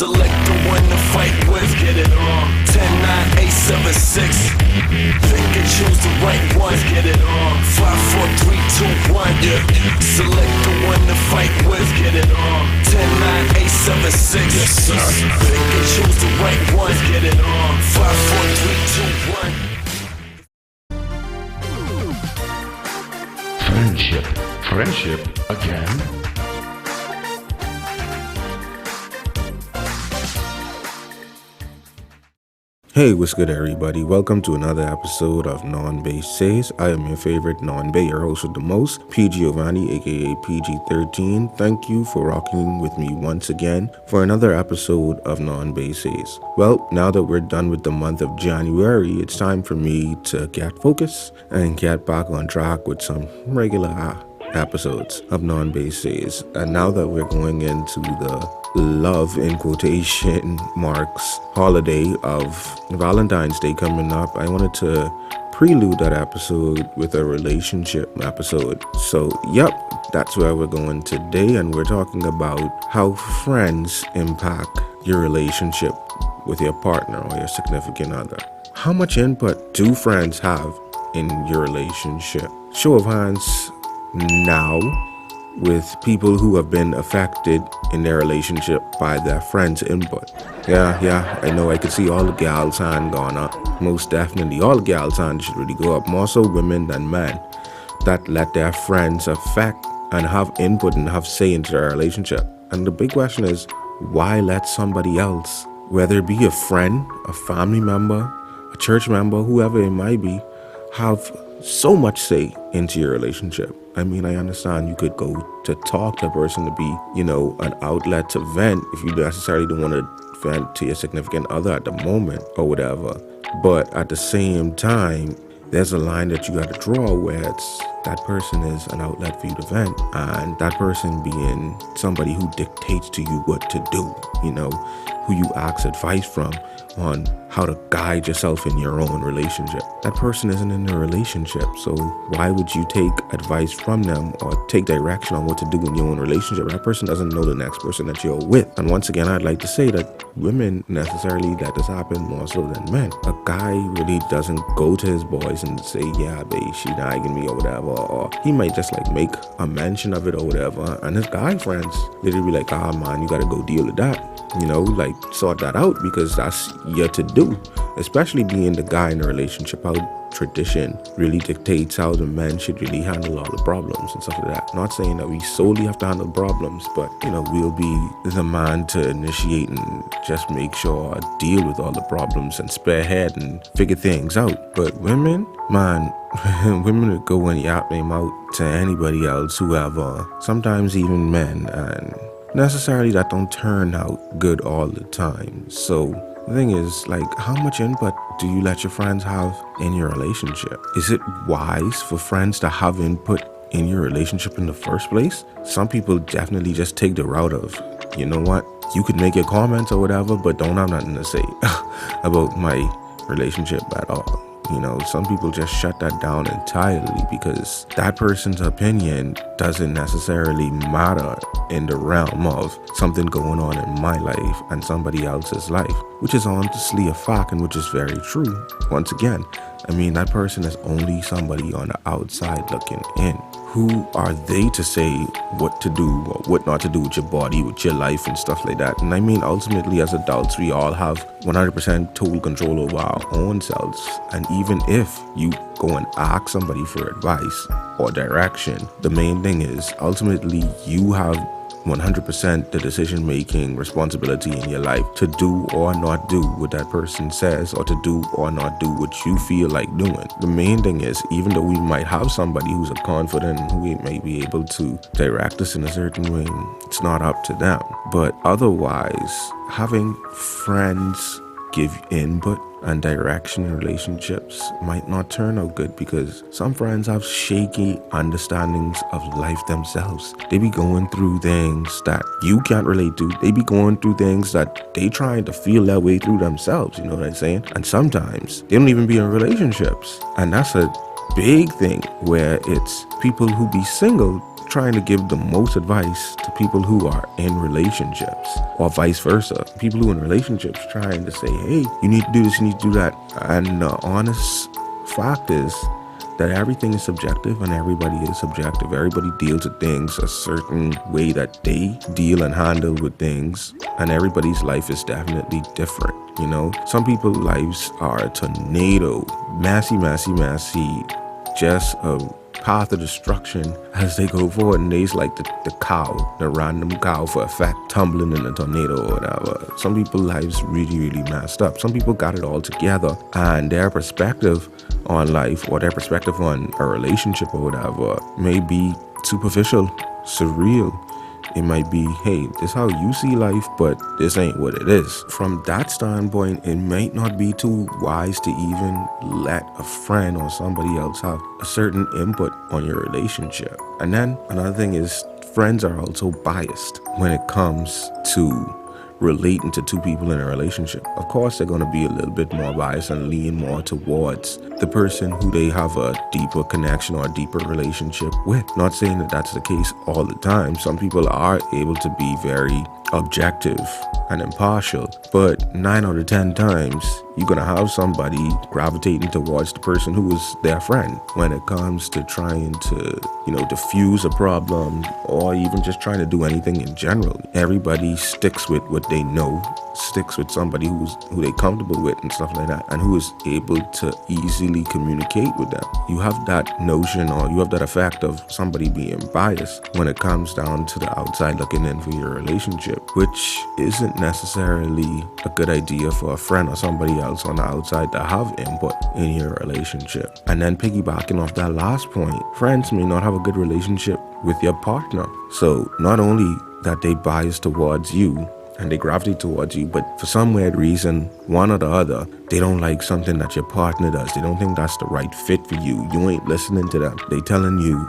Select the one to fight with. Get it on. 10, 9, 8, 7, 6. Pick and choose the right one. Get it on. 5, 4, 3, 2, 1. Yeah. Select the one to fight with. Get it on. 10, 9, 8, 7, 6. Yes, sir. Pick and choose the right one. Get it on. 5, 4, 3, 2, 1. Friendship again? Hey, what's good everybody? Welcome to another episode of Non Bae Says. I am your favorite Non Bae, your host with the most, P. Giovanni, aka PG13. Thank you for rocking with me once again for another episode of Non Bae Says. Well, now that we're done with the month of January, it's time for me to get focused and get back on track with some regular episodes of Non Bae Says. And now that we're going into the love in quotation marks holiday of Valentine's Day coming up, I wanted to prelude that episode with a relationship episode. So yep, that's where we're going today, and we're talking about how friends impact your relationship with your partner or your significant other. How much input do friends have in your relationship? Show of hands now with people who have been affected in their relationship by their friends' input. Yeah, I know I could see all the gals' hand going up. Most definitely, all the gals' hand should really go up. More so women than men that let their friends affect and have input and have say into their relationship. And the big question is, why let somebody else, whether it be a friend, a family member, a church member, whoever it might be, have so much say into your relationship? I mean, I understand you could go to talk to a person to be, an outlet to vent if you necessarily don't want to vent to your significant other at the moment or whatever. But at the same time, there's a line that you got to draw where it's that person is an outlet for you to vent, and that person being somebody who dictates to you what to do, who you ask advice from on how to guide yourself in your own relationship. That person isn't in a relationship, so why would you take advice from them or take direction on what to do in your own relationship? That person doesn't know the next person that you're with. And once again, I'd like to say that women necessarily let this happen more so than men. A guy really doesn't go to his boys and say, yeah, babe, she nagging me or whatever, or he might just make a mention of it or whatever, and his guy friends literally be like, man, you gotta go deal with that. Sort that out, because that's your to do, especially being the guy in a relationship. How tradition really dictates how the men should really handle all the problems and stuff like that. Not saying that we solely have to handle problems, but we'll be the man to initiate and just make sure I deal with all the problems and spearhead and figure things out. But women, man, women would go and yap them out to anybody else, whoever, sometimes even men, and necessarily that don't turn out good all the time. So the thing is, how much input do you let your friends have in your relationship? Is it wise for friends to have input in your relationship in the first place? Some people definitely just take the route of, you know what, you could make your comments or whatever, but don't have nothing to say about my relationship at all. Some people just shut that down entirely because that person's opinion doesn't necessarily matter in the realm of something going on in my life and somebody else's life, which is honestly a fact and which is very true. Once again, that person is only somebody on the outside looking in. Who are they to say what to do or what not to do with your body, with your life and stuff like that? And ultimately as adults, we all have 100% total control over our own selves. And even if you go and ask somebody for advice or direction, the main thing is ultimately you have 100% the decision-making responsibility in your life to do or not do what that person says, or to do or not do what you feel like doing. The main thing is, even though we might have somebody who's a confident and who may be able to direct us in a certain way, it's not up to them. But otherwise, having friends give input and direction in relationships might not turn out good, because some friends have shaky understandings of life themselves. They be going through things that you can't relate to. They be going through things that they trying to feel their way through themselves, you know what I'm saying? And sometimes they don't even be in relationships. And that's a big thing where it's people who be single trying to give the most advice to people who are in relationships, or vice versa. People who are in relationships trying to say, hey, you need to do this, you need to do that. And the honest fact is that everything is subjective and everybody is subjective. Everybody deals with things a certain way that they deal and handle with things, and everybody's life is definitely different. You know, some people's lives are a tornado, massy, just a path of destruction as they go forward, and they's like the cow, the random cow for effect, tumbling in a tornado or whatever. Some people's lives really messed up. Some people got it all together, and their perspective on life or their perspective on a relationship or whatever may be superficial, surreal. It might be, hey, this is how you see life, but this ain't what it is. From that standpoint, it might not be too wise to even let a friend or somebody else have a certain input on your relationship. And then another thing is, friends are also biased when it comes to relating to two people in a relationship. Of course, they're going to be a little bit more biased and lean more towards the person who they have a deeper connection or a deeper relationship with. Not saying that that's the case all the time. Some people are able to be very objective and impartial, but 9 out of 10 times you're gonna have somebody gravitating towards the person who is their friend when it comes to trying to, diffuse a problem or even just trying to do anything in general. Everybody sticks with what they know, sticks with somebody who they comfortable with and stuff like that, and who is able to easily communicate with them. You have that notion, or you have that effect of somebody being biased when it comes down to the outside looking in for your relationship, which isn't necessarily a good idea for a friend or somebody else on the outside to have input in your relationship. And then piggybacking off that last point, friends may not have a good relationship with your partner. So not only that they bias towards you and they gravitate towards you, but for some weird reason, one or the other, they don't like something that your partner does. They don't think that's the right fit for you. You ain't listening to them. They telling you,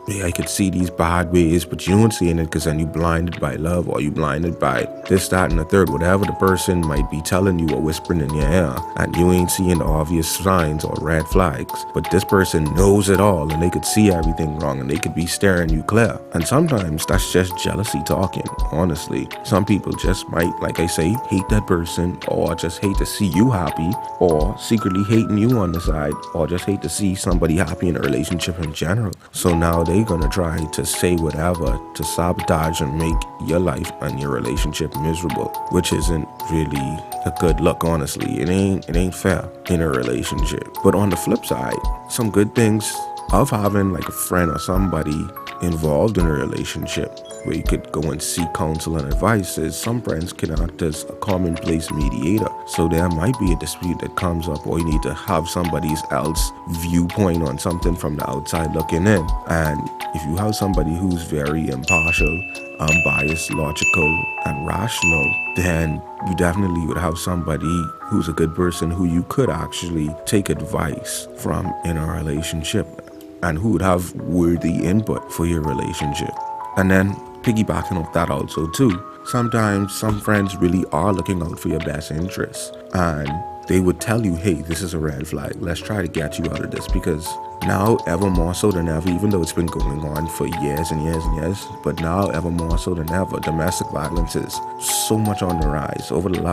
yeah, I could see these bad ways, but you don't seeing it because then you blinded by love, or you blinded by this, that, and the third, whatever the person might be telling you or whispering in your ear, and you ain't seeing the obvious signs or red flags. But this person knows it all, and they could see everything wrong, and they could be staring you clear. And sometimes that's just jealousy talking, honestly. Some people just might, like I say, hate that person, or just hate to see you happy, or secretly hating you on the side, or just hate to see somebody happy in a relationship in general. So now they're gonna try to say whatever to sabotage and make your life and your relationship miserable, which isn't really a good look, honestly. It ain't fair in a relationship. But on the flip side, some good things of having like a friend or somebody involved in a relationship where you could go and seek counsel and advice is some friends can act as a commonplace mediator. So there might be a dispute that comes up, or you need to have somebody else viewpoint on something from the outside looking in. And if you have somebody who's very impartial, unbiased, logical, and rational, then you definitely would have somebody who's a good person who you could actually take advice from in a relationship, and who would have worthy input for your relationship. And then piggybacking off that also too, sometimes some friends really are looking out for your best interests, and they would tell you, hey, this is a red flag, let's try to get you out of this, because now ever more so than ever, even though it's been going on for years and years, but now ever more so than ever, domestic violence is so much on the rise over the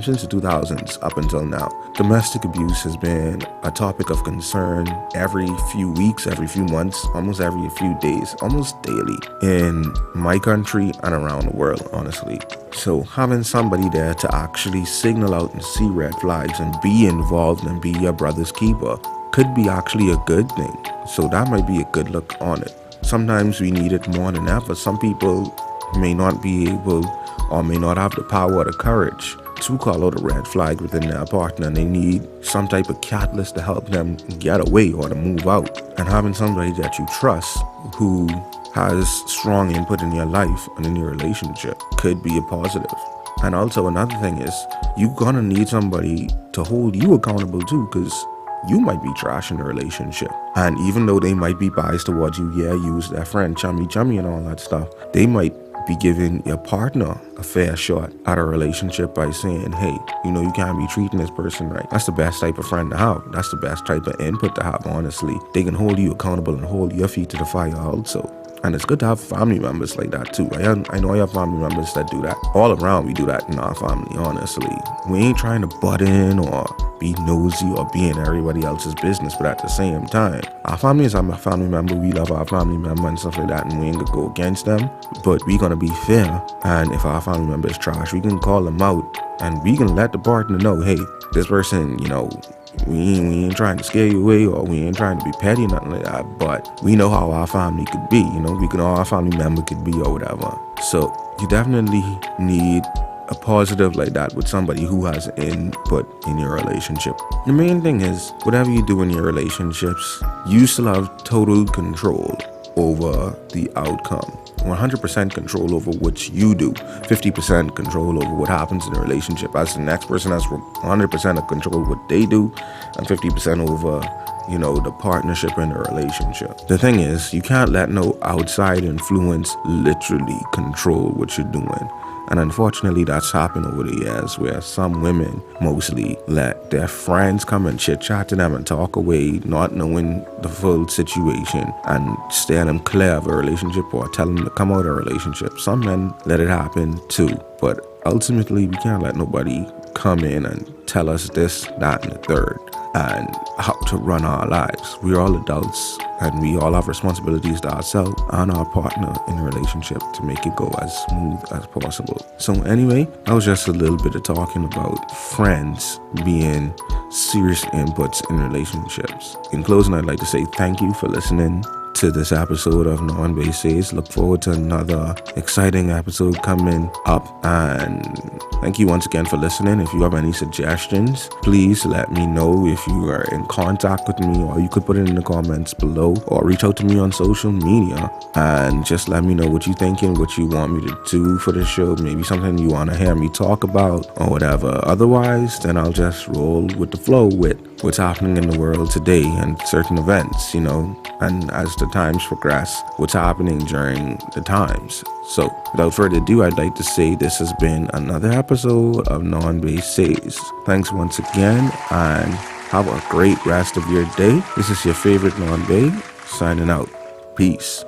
since the 2000s up until now. Domestic abuse has been a topic of concern every few weeks, every few months, almost every few days, almost daily in my country and around the world, honestly. So having somebody there to actually signal out and see red flags and be involved and be your brother's keeper could be actually a good thing. So that might be a good look on it. Sometimes we need it more than ever. Some people may not be able or may not have the power or the courage to call out a red flag within their partner, and they need some type of catalyst to help them get away or to move out. And having somebody that you trust who has strong input in your life and in your relationship could be a positive. And also another thing is, you're gonna need somebody to hold you accountable too, because you might be trash in a relationship. And even though they might be biased towards you, yeah, you was their friend, chummy and all that stuff, they might be giving your partner a fair shot at a relationship by saying, hey, you can't be treating this person right. That's the best type of friend to have. That's the best type of input to have, honestly. They can hold you accountable and hold your feet to the fire also. And it's good to have family members like that too. I know I have family members that do that. All around, we do that in our family, honestly. We ain't trying to butt in or be nosy or be in everybody else's business, but at the same time, our family is our family member. We love our family member and stuff like that, and we ain't gonna go against them. But we gonna be fair. And if our family member is trash, we can call them out and we can let the partner know, hey, this person, we ain't trying to scare you away, or we ain't trying to be petty, nothing like that, but we know how our family could be, we can know how our family member could be or whatever. So you definitely need a positive like that with somebody who has input in your relationship. The main thing is, whatever you do in your relationships, you still have total control over the outcome. 100% control over what you do, 50% control over what happens in the relationship, as the next person has 100% of control over what they do, and 50% over the partnership in the relationship. The thing is, you can't let no outside influence literally control what you're doing. And unfortunately, that's happened over the years, where some women mostly let their friends come and chit-chat to them and talk away, not knowing the full situation, and steer them clear of a relationship or tell them to come out of a relationship. Some men let it happen too, but ultimately, we can't let nobody come in and tell us this, that, and the third, and how to run our lives. We're all adults, and we all have responsibilities to ourselves and our partner in a relationship to make it go as smooth as possible. So anyway, that was just a little bit of talking about friends being serious inputs in relationships. In closing, I'd like to say thank you for listening to this episode of Non Bae Says. Look forward to another exciting episode coming up, and thank you once again for listening. If you have any suggestions, please let me know. If you are in contact with me, or you could put it in the comments below, or reach out to me on social media and just let me know what you're thinking, what you want me to do for the show, maybe something you want to hear me talk about or whatever. Otherwise, then I'll just roll with the flow with what's happening in the world today and certain events, and as the times progress, what's happening during the times. So without further ado, I'd like to say this has been another episode of Non Bae Says. Thanks once again, and have a great rest of your day. This is your favorite Non Bae signing out. Peace.